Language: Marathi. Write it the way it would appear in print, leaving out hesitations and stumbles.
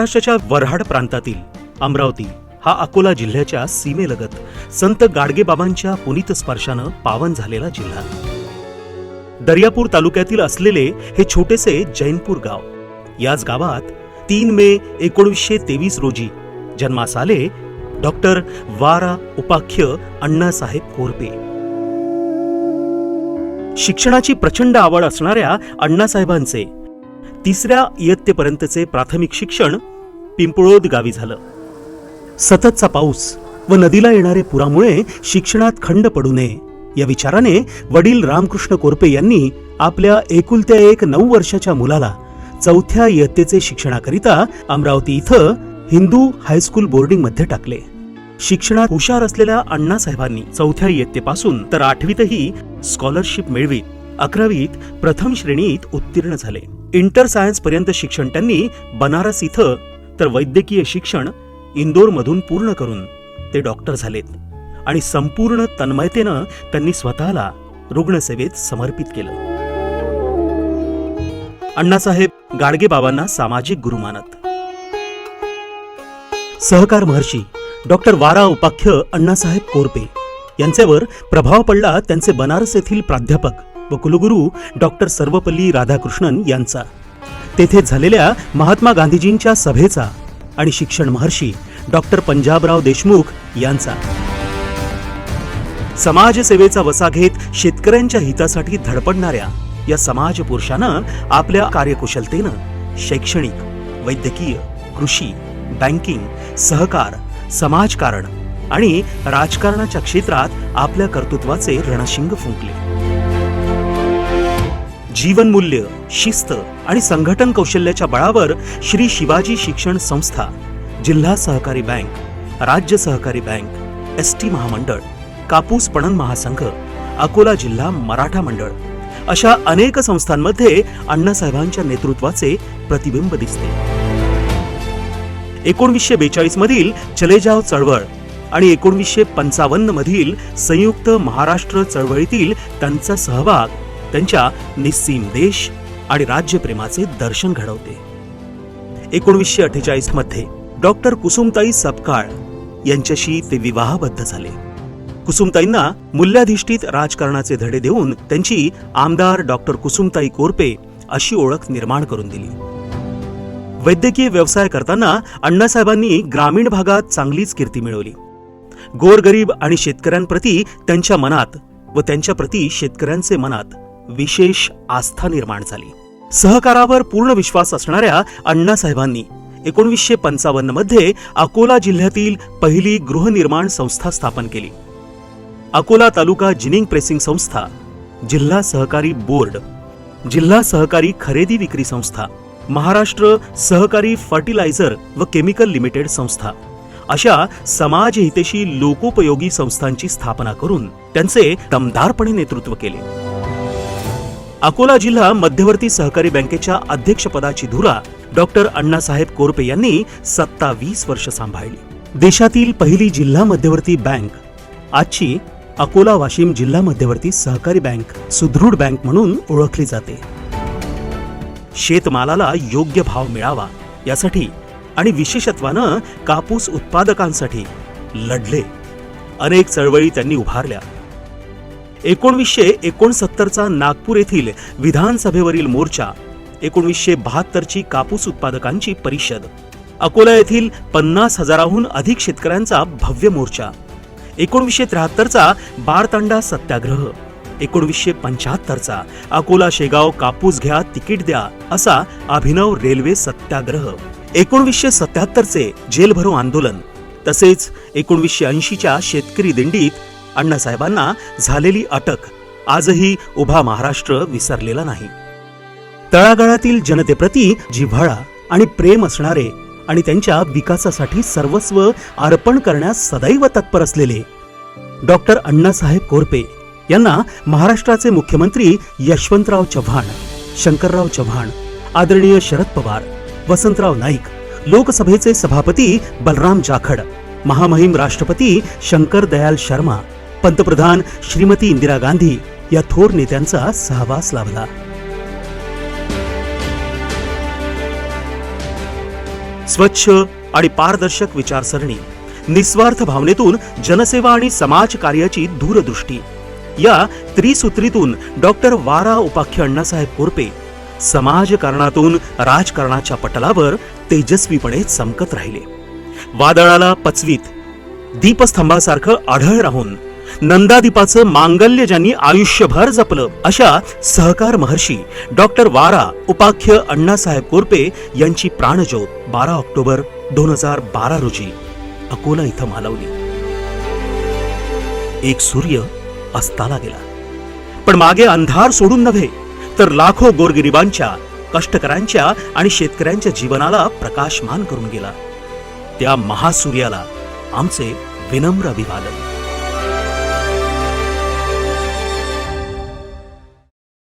महाराष्ट्राच्या वऱ्हाड प्रांतातील अमरावती हा अकोला जिल्ह्याच्या सीमेलगत संत गाडगेबाबांच्या पुनीत स्पर्शानं पावन झालेला जिल्हा. दर्यापूर तालुक्यातील असलेले हे छोटेसे जैनपूर गाव. याच गावात 3 मे 1923 रोजी जन्मास आले डॉक्टर वारा उपाख्य अण्णासाहेब कोरपे. शिक्षणाची प्रचंड आवड असणाऱ्या अण्णासाहेबांचे 3ऱ्या इयत्तेपर्यंतचे प्राथमिक शिक्षण पिंपळोद गावी झालं. सततचा पाऊस व नदीला येणारे पुरामुळे शिक्षणात खंड पडू नये या विचाराने वडील रामकृष्ण कोरपे यांनी आपल्या एकुलत्या एक 9 वर्षाच्या मुलाला 4थ्या इयत्तेचे शिक्षणाकरिता अमरावती इथं हिंदू हायस्कूल बोर्डिंग मध्ये टाकले. शिक्षणात हुशार असलेल्या अण्णासाहेबांनी 4थ्या इयत्तेपासून तर 8वीतही स्कॉलरशिप मिळवीत 11वीत प्रथम श्रेणीत उत्तीर्ण झाले. इंटर सायन्स पर्यंत शिक्षण त्यांनी बनारस इथं तर वैद्यकीय शिक्षण इंदोर मधून पूर्ण करून ते डॉक्टर झालेत आणि संपूर्ण तन्मयतेनं त्यांनी स्वतःला रुग्णसेवेत समर्पित केलं. अण्णासाहेब गाडगेबाबांना सामाजिक गुरु मानत. सहकार महर्षी डॉक्टर वारा उपाख्य अण्णासाहेब कोरपे यांच्यावर प्रभाव पडला त्यांचे बनारस येथील प्राध्यापक व कुलगुरू डॉक्टर सर्वपल्ली राधाकृष्णन यांचा. तेथे झालेल्या महात्मा गांधीजींच्या सभेचा आणि शिक्षण महर्षी डॉक्टर पंजाबराव देशमुख यांचा. समाजसेवेचा वसा घेत शेतकऱ्यांच्या हितासाठी धडपडणाऱ्या या समाज पुरुषानं आपल्या कार्यकुशलतेनं शैक्षणिक, वैद्यकीय, कृषी, बँकिंग, सहकार, समाजकारण आणि राजकारणाच्या क्षेत्रात आपल्या कर्तृत्वाचे रणशिंग फुंकले. जीवनमूल्य, शिस्त आणि संघटन कौशल्याच्या बळावर श्री शिवाजी शिक्षण संस्था, जिल्हा सहकारी बँक, राज्य सहकारी बँक, एसटी महामंडळ, कापूस पणन महासंघ, अकोला जिल्हा मराठा मंडळ अशा अनेक संस्थांमध्ये अण्णासाहेबांच्या नेतृत्वाचे प्रतिबिंब दिसते. 1942 मधील चले जाव चळवळ आणि 1955 मधील संयुक्त महाराष्ट्र चळवळीतील त्यांचा सहभाग त्यांच्या निस्सीम देश आणि राज्यप्रेमाचे दर्शन घडवते. 1948 मध्ये डॉक्टर कुसुमताई सपकाळ यांच्याशी ते विवाहबद्ध झाले. कुसुमताईंना मूल्याधिष्ठित राजकारणाचे धडे देऊन त्यांची आमदार डॉक्टर कुसुमताई कोरपे अशी ओळख निर्माण करून दिली. वैद्यकीय व्यवसाय करताना अण्णासाहेबांनी ग्रामीण भागात चांगलीच कीर्ती मिळवली. गोरगरीब आणि शेतकऱ्यांप्रती त्यांच्या मनात व त्यांच्याप्रती शेतकऱ्यांचे मनात विशेष आस्था निर्माण झाली. सहकारावर पूर्ण विश्वास असणाऱ्या अण्णासाहेबांनी 1955 मध्ये अकोला जिल्ह्यातील पहिली गृहनिर्माण संस्था स्थापन केली. अकोला तालुका जिनिंग प्रेसिंग संस्था, जिल्हा सहकारी बोर्ड, जिल्हा सहकारी खरेदी विक्री संस्था, महाराष्ट्र सहकारी फर्टिलायझर व केमिकल लिमिटेड संस्था अशा समाजहितैषी लोकोपयोगी संस्थांची स्थापना करून त्यांचे दमदारपणे नेतृत्व केले. अकोला जिल्हा मध्यवर्ती सहकारी बँकेच्या अध्यक्षपदाची धुरा डॉक्टर अण्णासाहेब कोरपे यांनी 27 वर्ष सांभाळली. देशातील पहिली जिल्हा मध्यवर्ती बँक आजची अकोला वाशिम जिल्हा मध्यवर्ती सहकारी बँक सुदृढ बँक म्हणून ओळखली जाते. शेतमालाला योग्य भाव मिळावा यासाठी आणि विशेषत्वानं कापूस उत्पादकांसाठी लढले. अनेक चळवळी त्यांनी उभारल्या. 1969चा नागपूर येथील विधानसभेवरील मोर्चा, 1972ची कापूस उत्पादकांची परिषद, अकोला येथील 50,000हून अधिक शेतकऱ्यांचा भव्य मोर्चा, 1973चा बारतांडा सत्याग्रह, 1975चा अकोला शेगाव कापूस घ्या तिकीट द्या असा अभिनव रेल्वे सत्याग्रह, 1977चे जेल भरो आंदोलन तसेच 1980च्या शेतकरी दिंडीत अण्णासाहेबांना झालेली अटक आजही उभा महाराष्ट्र विसरलेला नाही. तळागाळातील जनतेप्रती जिव्हाळा आणि प्रेम असणारे आणि त्यांच्या विकासासाठी सर्वस्व अर्पण करण्यास सदैव तत्पर असलेले डॉक्टर अण्णासाहेब कोरपे यांना महाराष्ट्राचे मुख्यमंत्री यशवंतराव चव्हाण, शंकरराव चव्हाण, आदरणीय शरद पवार, वसंतराव नाईक, लोकसभेचे सभापती बलराम जाखड, महामहिम राष्ट्रपती शंकर दयाल शर्मा, पंतप्रधान श्रीमती इंदिरा गांधी या थोर नेत्यांचा सहवास लाभला. स्वच्छ आणि पारदर्शक विचारसरणी, निस्वार्थ भावनेतून जनसेवा आणि समाज कार्याची दूरदृष्टी, या त्रिसूत्रीतून डॉक्टर वारा उपाख्य अण्णासाहेब कोरपे समाजकारणातून राजकारणाच्या पटलावर तेजस्वीपणे चमकत राहिले. वादळाला पचवीत दीपस्तंभासारखं अढळ राहून नंदादीपाचं मांगल्य ज्यांनी आयुष्यभर जपलं, अशा सहकार महर्षी डॉक्टर वारा उपाख्य अण्णासाहेब कोरपे यांची प्राणज्योत 12 ऑक्टोबर 2012 रोजी अकोला इथं मालवली. एक सूर्य अस्ताला गेला, पण मागे अंधार सोडून नव्हे, तर लाखो गोरगरिबांच्या, कष्टकऱ्यांच्या आणि शेतकऱ्यांच्या जीवनाला प्रकाशमान करून गेला. त्या महासूर्याला आमचे विनम्र अभिवादन.